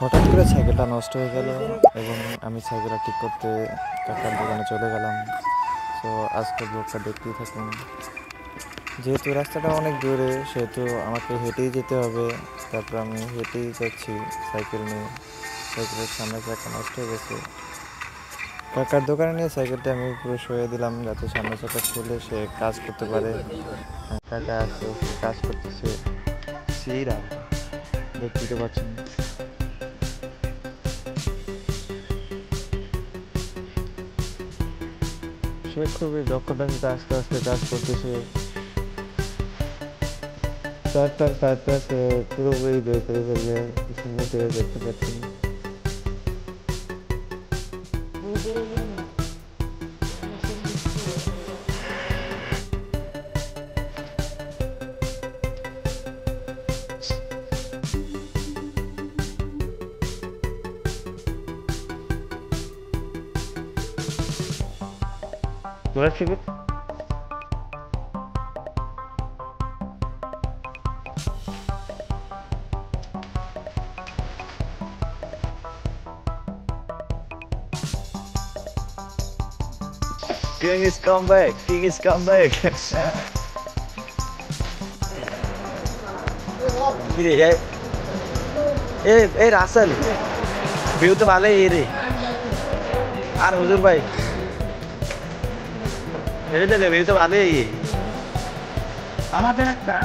হঠাৎ করে সাইকেলটা নষ্ট হয়ে গেল এবং আমি সাইকেলটা ঠিক করতে কাকার দোকানে চলে গেলাম। তো আজকে ব্লগটা দেখতেই থাকুন। যেহেতু রাস্তাটা অনেক দূরে সেহেতু আমাকে হেঁটেই যেতে হবে। তারপর আমি হেঁটেই যাচ্ছি সাইকেল নিয়ে। সাইকেলের সামনে চাকা নষ্ট হয়ে গেছে। কাকার দোকানে নিয়ে সাইকেলটা আমি পুরো সরিয়ে দিলাম যাতে সামনে চাকা খুলে সে কাজ করতে পারে। কাকা আসছে, কাজ করতেছে, সেই দেখতে পাচ্ছেন। সে খুবই দক্ষতার সাথে আস্তে আস্তে কাজ করতেছে। তার কাজটা সে পুরোপুরি বের করে ফেলবে, সুন্দর করে দেখতে পাচ্ছেন। King is come back. King is come back. এই রাসেল ভিউ তো ভালোই রে। আর হুজুর ভাই ভিউ তো ভালোই আমাদের একটা